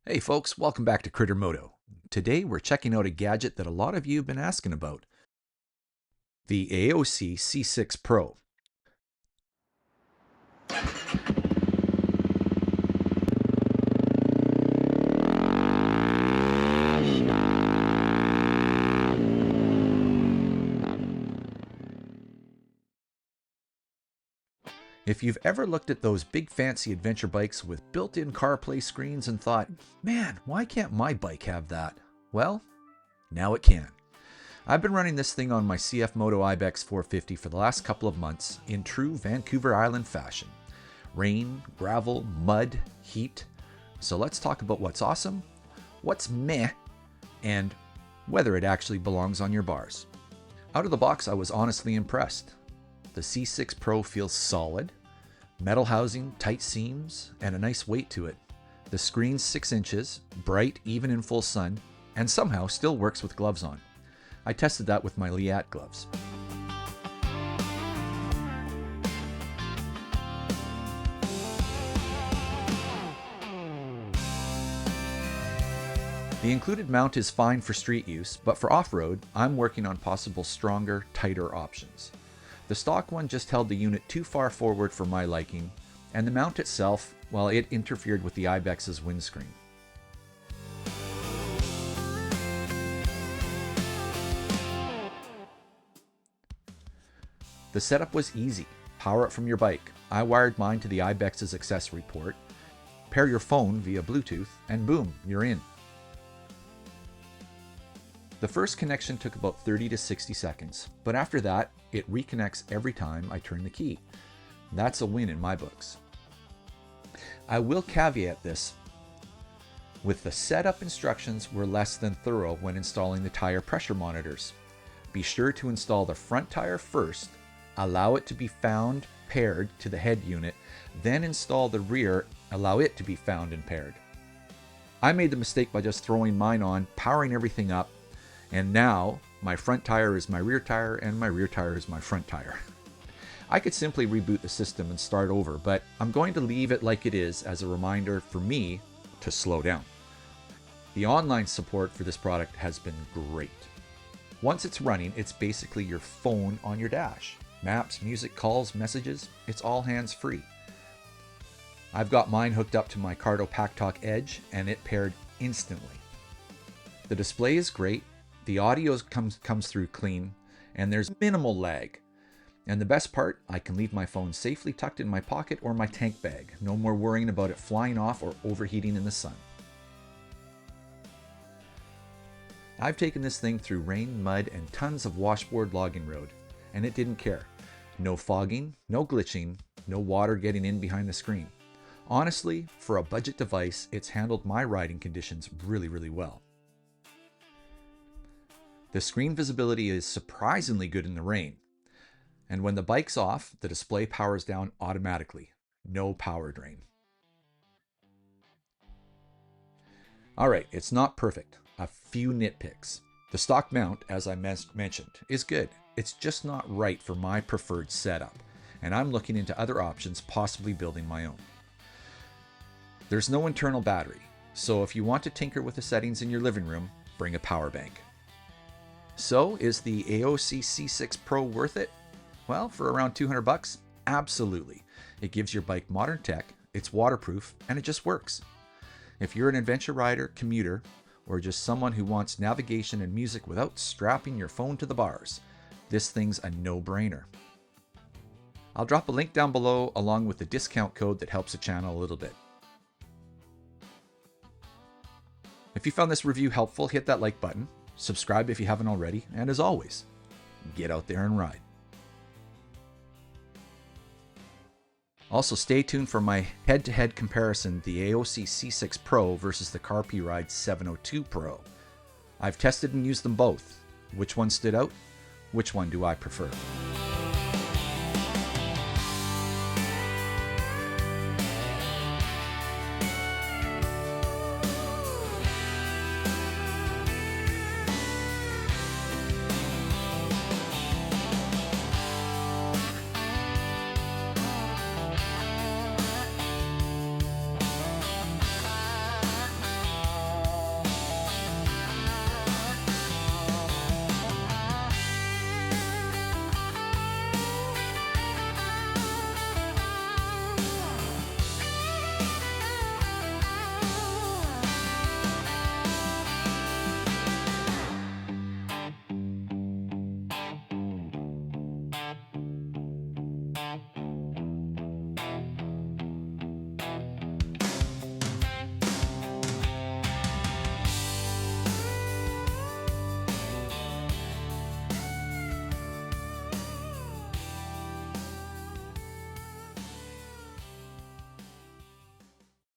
Hey folks, welcome back to Critter Moto. Today we're checking out a gadget that a lot of you have been asking about, the AOOCCI C6Pro. If you've ever looked at those big fancy adventure bikes with built-in CarPlay screens and thought, man, why can't my bike have that? Well, now it can. I've been running this thing on my CF Moto Ibex 450 for the last couple of months in true Vancouver Island fashion. Rain, gravel, mud, heat. So let's talk about what's awesome, what's meh, and whether it actually belongs on your bars. Out of the box, I was honestly impressed. The C6 Pro feels solid, metal housing, tight seams, and a nice weight to it. The screen's 6 inches, bright even in full sun, and somehow still works with gloves on. I tested that with my Liat gloves. The included mount is fine for street use, but for off-road, I'm working on possible stronger, tighter options. The stock one just held the unit too far forward for my liking, and the mount itself, well, it interfered with the Ibex's windscreen. The setup was easy. Power it from your bike. I wired mine to the Ibex's accessory port, pair your phone via Bluetooth, and boom, you're in. The first connection took about 30 to 60 seconds, but after that, it reconnects every time I turn the key. That's a win in my books. I will caveat this with the setup instructions were less than thorough when installing the tire pressure monitors. Be sure to install the front tire first, allow it to be found paired to the head unit, then install the rear, allow it to be found and paired. I made the mistake by just throwing mine on, powering everything up, and now my front tire is my rear tire and my rear tire is my front tire. I could simply reboot the system and start over, but I'm going to leave it like it is as a reminder for me to slow down. The online support for this product has been great. Once it's running, it's basically your phone on your dash. Maps, music, calls, messages, it's all hands-free. I've got mine hooked up to my Cardo PackTalk Edge and it paired instantly. The display is great. The audio comes through clean, and there's minimal lag. And the best part, I can leave my phone safely tucked in my pocket or my tank bag. No more worrying about it flying off or overheating in the sun. I've taken this thing through rain, mud, and tons of washboard logging road, and it didn't care. No fogging, no glitching, no water getting in behind the screen. Honestly, for a budget device, it's handled my riding conditions really well. The screen visibility is surprisingly good in the rain. And when the bike's off, the display powers down automatically. No power drain. Alright, it's not perfect. A few nitpicks. The stock mount, as I mentioned, is good. It's just not right for my preferred setup. And I'm looking into other options, possibly building my own. There's no internal battery. So if you want to tinker with the settings in your living room, bring a power bank. So, is the AOOCCI C6 Pro worth it? Well, for around 200 bucks, absolutely. It gives your bike modern tech, it's waterproof, and it just works. If you're an adventure rider, commuter, or just someone who wants navigation and music without strapping your phone to the bars, this thing's a no-brainer. I'll drop a link down below along with the discount code that helps the channel a little bit. If you found this review helpful, hit that like button. Subscribe if you haven't already, and as always, get out there and ride. Also, stay tuned for my head-to-head comparison of the AOOCCI C6 Pro versus the CarP Ride 702 Pro. I've tested and used them both. Which one stood out? Which one do I prefer?